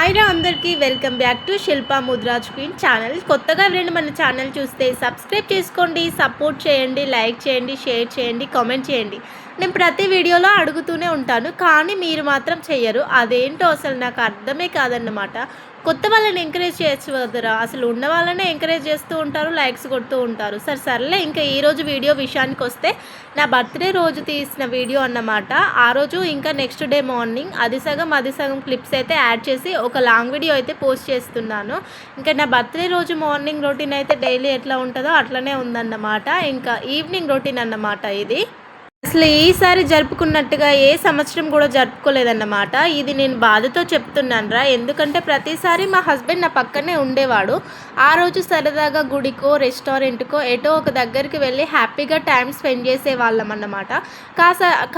Hi రా అందరికీ welcome back to Shilpa Mudraj queen channel. కొత్తగా ఎవరైనా మన ఛానల్ చూస్తే సబ్స్క్రైబ్ చేసుకోండి, సపోర్ట్ చేయండి, లైక్ చేయండి, షేర్ చేయండి, కామెంట్ చేయండి. నేను ప్రతి వీడియోలో అడుగుతూనే ఉంటాను, కానీ మీరు మాత్రం చెయ్యరు. అదేంటో అసలు నాకు అర్థమే కాదన్నమాట. కొత్త వాళ్ళని ఎంకరేజ్ చేయొచ్చు కదరా, అసలు ఉన్న వాళ్ళనే ఎంకరేజ్ చేస్తూ ఉంటారు, లైక్స్ కొడుతూ ఉంటారు. సర్లే ఇంకా ఈరోజు వీడియో విషయానికి వస్తే, నా బర్త్డే రోజు తీసిన వీడియో అన్నమాట. ఆ రోజు ఇంకా నెక్స్ట్ డే మార్నింగ్ అది సగం క్లిప్స్ అయితే యాడ్ చేసి ఒక లాంగ్ వీడియో అయితే పోస్ట్ చేస్తున్నాను. ఇంకా నా బర్త్డే రోజు మార్నింగ్ రొటీన్ అయితే డైలీ ఎట్లా ఉంటుందో అట్లనే ఉందన్నమాట. ఇంకా ఈవినింగ్ రొటీన్ అన్నమాట ఇది. అసలు ఈసారి జరుపుకున్నట్టుగా ఏ సంవత్సరం కూడా జరుపుకోలేదన్నమాట. ఇది నేను బాధతో చెప్తున్నానురా, ఎందుకంటే ప్రతిసారి మా హస్బెండ్ నా పక్కనే ఉండేవాడు. ఆ రోజు సరదాగా గుడికో రెస్టారెంట్కో ఎటో ఒక దగ్గరికి వెళ్ళి హ్యాపీగా టైం స్పెండ్ చేసేవాళ్ళం అన్నమాట.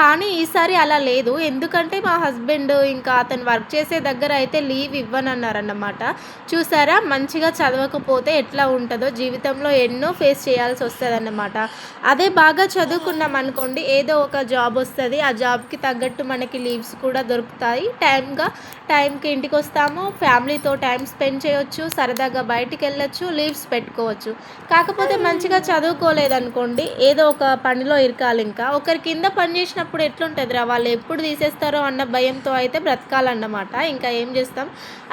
కానీ ఈసారి అలా లేదు, ఎందుకంటే మా హస్బెండ్ ఇంకా అతను వర్క్ చేసే దగ్గర అయితే లీవ్ ఇవ్వనన్నారన్నమాట. చూసారా, మంచిగా చదవకపోతే ఎట్లా ఉంటుందో, జీవితంలో ఎన్నో ఫేస్ చేయాల్సి వస్తుంది అన్నమాట. అదే బాగా చదువుకున్నాం అనుకోండి, ఏదో ఒక జాబ్ వస్తుంది, ఆ జాబ్కి తగ్గట్టు మనకి లీవ్స్ కూడా దొరుకుతాయి. టైంకి ఇంటికి వస్తాము, ఫ్యామిలీతో టైం స్పెండ్ చేయొచ్చు, సరదాగా బయటికి వెళ్ళొచ్చు, లీవ్స్ పెట్టుకోవచ్చు. కాకపోతే మంచిగా చదువుకోలేదనుకోండి, ఏదో ఒక పనిలో ఇరకాలి. ఇంకా ఒకరి కింద పని చేసినప్పుడు ఎట్లుంటుందిరా, వాళ్ళు ఎప్పుడు తీసేస్తారో అన్న భయంతో అయితే బ్రతకాలన్నమాట. ఇంకా ఏం చేస్తాం,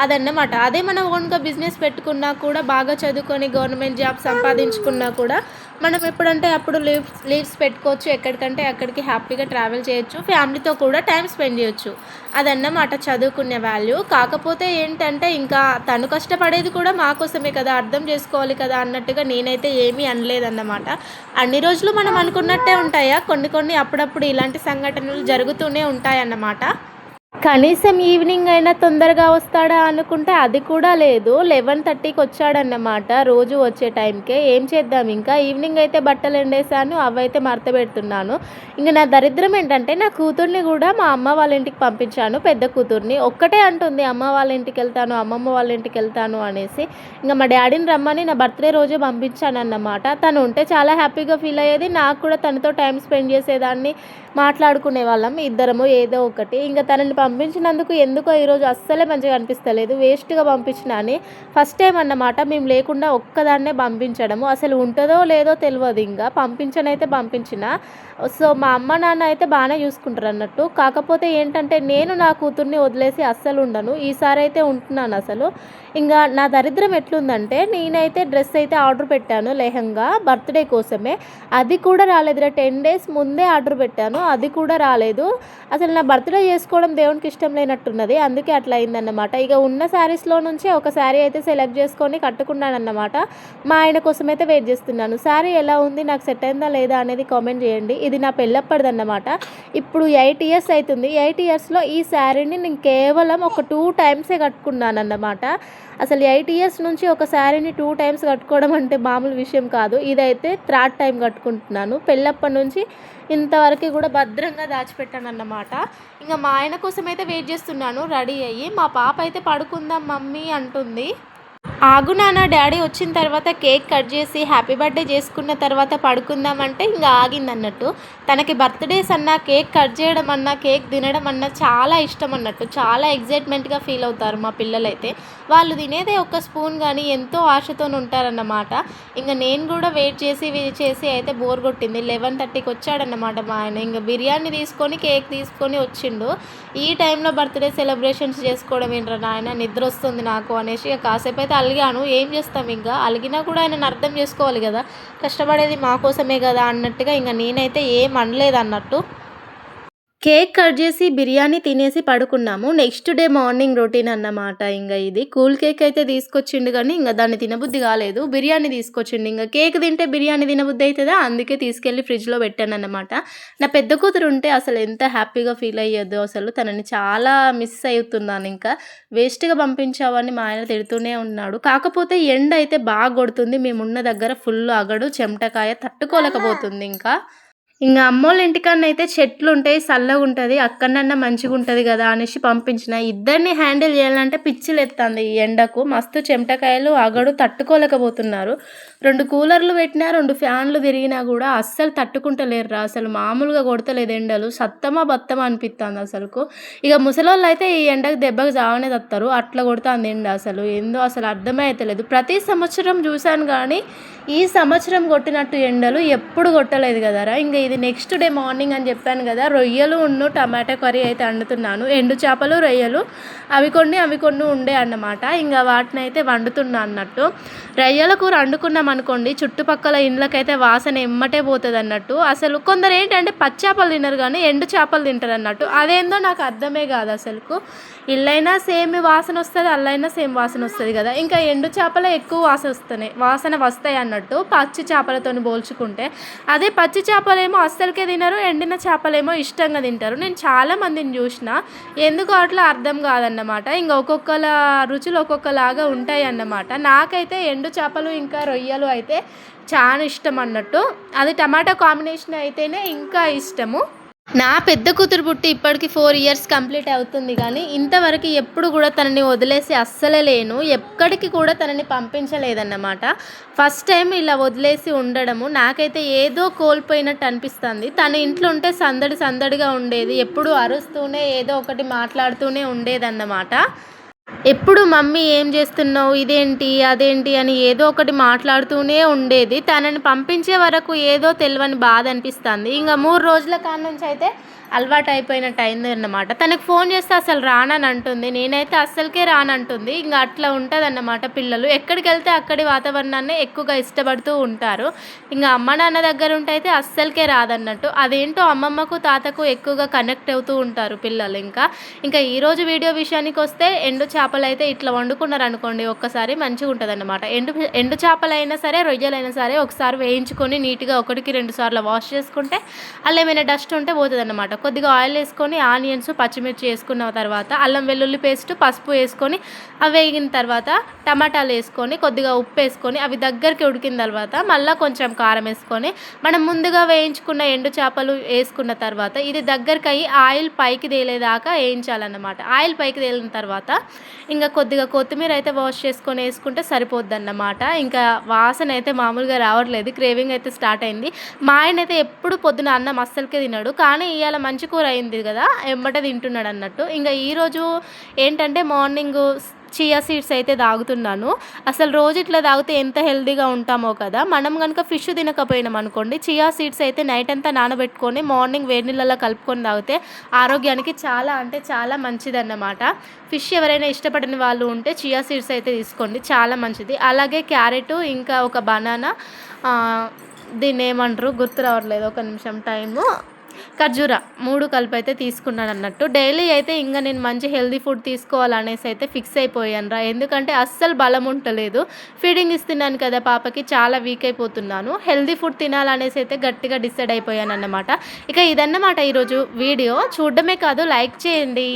అదన్నమాట. అదే మనం ఓన్గా బిజినెస్ పెట్టుకున్నా కూడా, బాగా చదువుకొని గవర్నమెంట్ జాబ్ సంపాదించుకున్నా కూడా మనం ఎప్పుడంటే అప్పుడు లీవ్స్ పెట్టుకోవచ్చు, ఎక్కడికంటే అక్కడికి హ్యాపీగా ట్రావెల్ చేయొచ్చు, ఫ్యామిలీతో కూడా టైం స్పెండ్ చేయొచ్చు. అదన్నమాట చదువుకునే వాల్యూ. కాకపోతే ఏంటంటే ఇంకా తను కష్టపడేది కూడా మా కోసమే కదా, అర్థం చేసుకోవాలి కదా అన్నట్టుగా నేనైతే ఏమీ అనలేదన్నమాట. అన్ని రోజులు మనం అనుకున్నట్టే ఉంటాయా, కొన్ని అప్పుడప్పుడు ఇలాంటి సంఘటనలు జరుగుతూనే ఉంటాయన్నమాట. కనీసం ఈవినింగ్ అయినా తొందరగా వస్తాడా అనుకుంటే అది కూడా లేదు. 11:30కి వచ్చాడన్నమాట రోజు వచ్చే టైంకే. ఏం చేద్దాం, ఇంకా ఈవినింగ్ అయితే బట్టలు ఎండేసాను, అవైతే మడత పెడుతున్నాను. ఇంక నా దరిద్రం ఏంటంటే, నా కూతుర్ని కూడా మా అమ్మ వాళ్ళ ఇంటికి పంపించాను, పెద్ద కూతుర్ని. ఒక్కటే అంటుంది అమ్మ వాళ్ళ ఇంటికి వెళ్తాను, అమ్మమ్మ వాళ్ళ ఇంటికి వెళ్తాను అనేసి. ఇంకా మా డాడీని రమ్మని నా బర్త్డే రోజే పంపించాను అన్నమాట. తను ఉంటే చాలా హ్యాపీగా ఫీల్ అయ్యేది, నాకు కూడా తనతో టైం స్పెండ్ చేసేదాన్ని, మాట్లాడుకునే వాళ్ళం ఇద్దరము ఏదో ఒకటి. ఇంకా తనని పంపించినందుకు ఎందుకో ఈరోజు అస్సలే మంచిగా అనిపిస్తలేదు, వేస్ట్గా పంపించిన అని. ఫస్ట్ టైం అన్నమాట మేము లేకుండా ఒక్కదాన్నే పంపించడము. అసలు ఉంటుందో లేదో తెలియదు, ఇంకా పంపించనైతే పంపించిన. సో మా అమ్మ నాన్న అయితే బాగానే చూసుకుంటారు అన్నట్టు. కాకపోతే ఏంటంటే, నేను నా కూతుర్ని వదిలేసి అస్సలు ఉండను, ఈసారి అయితే ఉంటున్నాను అసలు. ఇంకా నా దరిద్రం ఎట్లుందంటే, నేనైతే డ్రెస్ అయితే ఆర్డర్ పెట్టాను, లెహంగా, బర్త్డే కోసమే. అది కూడా రాలేదురా, 10 days ముందే ఆర్డర్ పెట్టాను, అది కూడా రాలేదు. అసలు నా బర్త్డే చేసుకోవడం దేవునికి ఇష్టం లేనట్టున్నది, అందుకే అట్లా అయిందన్నమాట. ఇక ఉన్న శారీస్లో నుంచి ఒక శారీ అయితే సెలెక్ట్ చేసుకొని కట్టుకున్నానన్నమాట. మా ఆయన కోసం అయితే వెయిట్ చేస్తున్నాను. శారీ ఎలా ఉంది, నాకు సెట్ అయిందా లేదా అనేది కామెంట్ చేయండి. ఇది నా పెళ్ళప్పటిదన్నమాట. ఇప్పుడు 8 years అవుతుంది. 8 yearsలో ఈ శారీని నేను కేవలం ఒక 2 times కట్టుకున్నాను అన్నమాట. అసలు 8 years నుంచి ఒక శారీని 2 times కట్టుకోవడం అంటే మామూలు విషయం కాదు. ఇదైతే 3rd time కట్టుకుంటున్నాను. పెళ్ళప్పటి నుంచి ఇంతవరకు కూడా భద్రంగా దాచిపెట్టాను అన్నమాట. ఇంకా మా ఆయన కోసం అయితే వెయిట్ చేస్తున్నాను రెడీ అయ్యి. మా పాప అయితే పడుకుందాం మమ్మీ అంటుంది. ఆగు నాన్న, డాడీ వచ్చిన తర్వాత కేక్ కట్ చేసి హ్యాపీ బర్త్డే చేసుకున్న తర్వాత పడుకుందామంటే ఇంకా ఆగిందన్నట్టు. తనకి బర్త్డేస్ అన్నా, కేక్ కట్ చేయడం అన్నా, కేక్ తినడం అన్నా చాలా ఇష్టం అన్నట్టు. చాలా ఎగ్జైట్మెంట్గా ఫీల్ అవుతారు మా పిల్లలైతే. వాళ్ళు తినేదే ఒక స్పూన్ కానీ ఎంతో ఆశతో ఉంటారన్నమాట. ఇంకా నేను కూడా వెయిట్ చేసి అయితే బోర్ కొట్టింది. 11:30కి వచ్చాడన్నమాట మా ఆయన. ఇంకా బిర్యానీ తీసుకొని కేక్ తీసుకొని వచ్చిండు. ఈ టైంలో బర్త్డే సెలబ్రేషన్స్ చేసుకోవడం ఏంట్రా నాయన, నిద్ర వస్తుంది నాకు అనేసి ఇక కాసేపు అయితే అలిగాను. ఏం చేస్తాం, ఇంకా అలిగినా కూడా ఆయనను అర్థం చేసుకోవాలి కదా, కష్టపడేది మా కోసమే కదా అన్నట్టుగా ఇంకా నేనైతే ఏం అనలేదు అన్నట్టు. కేక్ కట్ చేసి బిర్యానీ తినేసి పడుకున్నాము. నెక్స్ట్ డే మార్నింగ్ రొటీన్ అన్నమాట. ఇంకా ఇది కూల్ కేక్ అయితే తీసుకొచ్చిండు, కానీ ఇంకా దాన్ని తినబుద్ధి కాలేదు, బిర్యానీ తీసుకొచ్చిండు. ఇంకా కేక్ తింటే బిర్యానీ తినబుద్ధి అవుతుందా, అందుకే తీసుకెళ్ళి ఫ్రిడ్జ్లో పెట్టాను అన్నమాట. నా పెద్ద కూతురు ఉంటే అసలు ఎంత హ్యాపీగా ఫీల్ అయ్యేదో, అసలు తనని చాలా మిస్ అవుతున్నాను. ఇంకా వేస్ట్గా పంపించావని మా ఆయన తిడుతూనే ఉన్నాడు. కాకపోతే ఎండ అయితే బాగా కొడుతుంది, మేమున్న దగ్గర ఫుల్ అగడు చెమటకాయ తట్టుకోలేకపోతుంది. ఇంకా ఇంగ అమ్మోళ్ళ ఇంటికాడనైతే చెట్లుంటాయి, సల్లగుంటది. అక్కడనన్నా మంచిగుంటది గదా అనేసి పంపించిన. ఇద్దరిని హ్యాండిల్ జేయాలంటే పిచ్చిలేత్తాంది ఈ ఎండకు. మస్తు చెమటకాయలు, అగడు తట్టుకోలేకపోతున్నారు. 2 కూలర్లు పెట్టినా, 2 ఫ్యాన్లు తిరిగినా గూడా అస్సలు తట్టుకుంటలేరురా. అసలు మామూలుగా కొడతలేదు ఎండలు. సత్తమా బత్తమా అనిపిత్తాంది అసలుకు. ఇగ ముసలోళ్ళైతే ఈ ఎండకు దెబ్బకు సావనే సత్తరు. అట్లా కొడతాంది ఎండ అసలు. ఏందో అసలు అర్థమే అయితలేదు. ప్రతి సంవత్సరం చూశాను గానీ, ఈ సంవత్సరం కొట్టినట్టు ఎండలు ఎప్పుడు కొట్టలేదు కదరా. ఇంక ఇది నెక్స్ట్ డే మార్నింగ్ అని చెప్పాను కదా, రొయ్యలు టమాటా కర్రీ అయితే వండుతున్నాను. ఎండు చేపలు, రొయ్యలు అవి కొన్ని ఉండే అన్నమాట. ఇంకా వాటిని అయితే వండుతున్నా అన్నట్టు. రొయ్యల కూర వండుకున్నాం అనుకోండి, చుట్టుపక్కల ఇండ్లకైతే వాసన ఎమ్మటే పోతుంది అన్నట్టు. అసలు కొందరు ఏంటంటే పచ్చి చేపలు తినరు కానీ ఎండు చేపలు తింటారు అన్నట్టు. అదేందో నాకు అర్థమే కాదు అసలుకు. ఇల్లైనా సేమ్ వాసన వస్తుంది, అల్లైనా సేమ్ వాసన వస్తుంది కదా. ఇంకా ఎండు చేపలే ఎక్కువ వాసన వస్తాయి అన్నట్టు పచ్చి చేపలతో పోల్చుకుంటే. అదే పచ్చి చేపలేమో అస్సలకే తినరు, ఎండిన చేపలేమో ఇష్టంగా తింటారు. నేను చాలా మందిని చూసిన, ఎందుకు అట్లా అర్థం కాదన్నమాట. ఇంకా ఒక్కొక్కల రుచులు ఒక్కొక్కలాగా ఉంటాయి అన్నమాట. నాకైతే ఎండు చేపలు ఇంకా రొయ్యలు అయితే చాలా ఇష్టం అన్నట్టు. అది టమాటా కాంబినేషన్ అయితేనే ఇంకా ఇష్టము. నా పెద్ద కూతురు పుట్టి ఇప్పటికి 4 ఇయర్స్ కంప్లీట్ అవుతుంది కానీ ఇంతవరకు ఎప్పుడు కూడా తనని వదిలేసి అస్సలే లేను. ఎక్కడికి కూడా తనని పంపించలేదన్నమాట. ఫస్ట్ టైం ఇలా వదిలేసి ఉండడము నాకైతే ఏదో కోల్పోయినట్టు అనిపిస్తుంది. తన ఇంట్లో ఉంటే సందడిగా ఉండేది. ఎప్పుడు అరుస్తూనే ఏదో ఒకటి మాట్లాడుతూనే ఉండేదన్నమాట. ఎప్పుడు మమ్మీ ఏం చేస్తున్నావు, ఇదేంటి అదేంటి అని ఏదో ఒకటి మాట్లాడుతూనే ఉండేది. తనని పంపించే వరకు ఏదో తెలియని బాధ అనిపిస్తుంది. ఇంకా 3 రోజుల కాడ నుంచి అయితే అలవాటు అయిపోయినట్టు అయింది అన్నమాట. తనకు ఫోన్ చేస్తే అసలు రానని అంటుంది, నేనైతే అస్సలకే రానంటుంది. ఇంకా అట్లా ఉంటుంది అన్నమాట పిల్లలు. ఎక్కడికి వెళ్తే అక్కడి వాతావరణాన్ని ఎక్కువగా ఇష్టపడుతూ ఉంటారు. ఇంకా అమ్మ నాన్న దగ్గర ఉంటే అయితే అస్సలకే రాదన్నట్టు. అదేంటో అమ్మమ్మకు తాతకు ఎక్కువగా కనెక్ట్ అవుతూ ఉంటారు పిల్లలు. ఇంకా ఈరోజు వీడియో విషయానికి వస్తే, ఎండు చేపలు అయితే ఇట్లా వండుకున్నారు అనుకోండి ఒక్కసారి మంచిగా ఉంటుంది అన్నమాట. ఎండు చేపలైనా సరే, రొయ్యలైనా సరే ఒకసారి వేయించుకొని నీట్గా 1కి 2 సార్లు వాష్ చేసుకుంటే అలా ఏమైనా డస్ట్ ఉంటే పోతుంది అన్నమాట. కొద్దిగా ఆయిల్ వేసుకొని ఆనియన్స్, పచ్చిమిర్చి వేసుకున్న తర్వాత అల్లం వెల్లుల్లి పేస్ట్, పసుపు వేసుకొని అవి వేగిన తర్వాత టమాటాలు వేసుకొని కొద్దిగా ఉప్పు వేసుకొని అవి దగ్గరికి ఉడికిన తర్వాత మళ్ళీ కొంచెం కారం వేసుకొని మనం ముందుగా వేయించుకున్న ఎండు చేపలు వేసుకున్న తర్వాత ఇది దగ్గరికి అయ్యి ఆయిల్ పైకి తేలేదాకా వేయించాలన్నమాట. ఆయిల్ పైకి తేలిన తర్వాత ఇంకా కొద్దిగా కొత్తిమీర అయితే వాష్ చేసుకొని వేసుకుంటే సరిపోద్ది అన్నమాట. ఇంకా వాసన అయితే మామూలుగా రావట్లేదు, క్రేవింగ్ అయితే స్టార్ట్ అయింది. మా ఆయన అయితే ఎప్పుడు పొద్దున అన్నం అస్సలకే తినడు, కానీ ఇవాళ మంచి కూర అయింది కదా ఎంబటే తింటున్నాడు అన్నట్టు. ఇంకా ఈరోజు ఏంటంటే మార్నింగ్ చియా సీడ్స్ అయితే తాగుతున్నాను. అసలు రోజు ఇట్లా తాగితే ఎంత హెల్తీగా ఉంటామో కదా. మనం కనుక ఫిష్ తినకపోయినాం అనుకోండి, చియా సీడ్స్ అయితే నైట్ అంతా నానబెట్టుకొని మార్నింగ్ వేడి నీళ్ళలో కలుపుకొని తాగితే ఆరోగ్యానికి చాలా అంటే చాలా మంచిదన్నమాట. ఫిష్ ఎవరైనా ఇష్టపడని వాళ్ళు ఉంటే చియా సీడ్స్ అయితే తీసుకోండి, చాలా మంచిది. అలాగే క్యారెట్, ఇంకా ఒక బనానా, దీన్ని ఏమంటారు గుర్తు రావట్లేదు, ఒక నిమిషం టైము, ఖర్జూర 3 కలిపి అయితే తీసుకున్నాను అన్నట్టు. డైలీ అయితే ఇంకా నేను మంచి హెల్దీ ఫుడ్ తీసుకోవాలనేసి అయితే ఫిక్స్ అయిపోయాను రా. ఎందుకంటే అస్సలు బలం ఉండలేదు. ఫీడింగ్ ఇస్తున్నాను కదా పాపకి, చాలా వీక్ అయిపోతున్నాను. హెల్దీ ఫుడ్ తినాలనేసి అయితే గట్టిగా డిసైడ్ అయిపోయాను అన్నమాట. ఇక ఇదన్నమాట ఈరోజు వీడియో. చూడడమే కాదు, లైక్ చేయండి.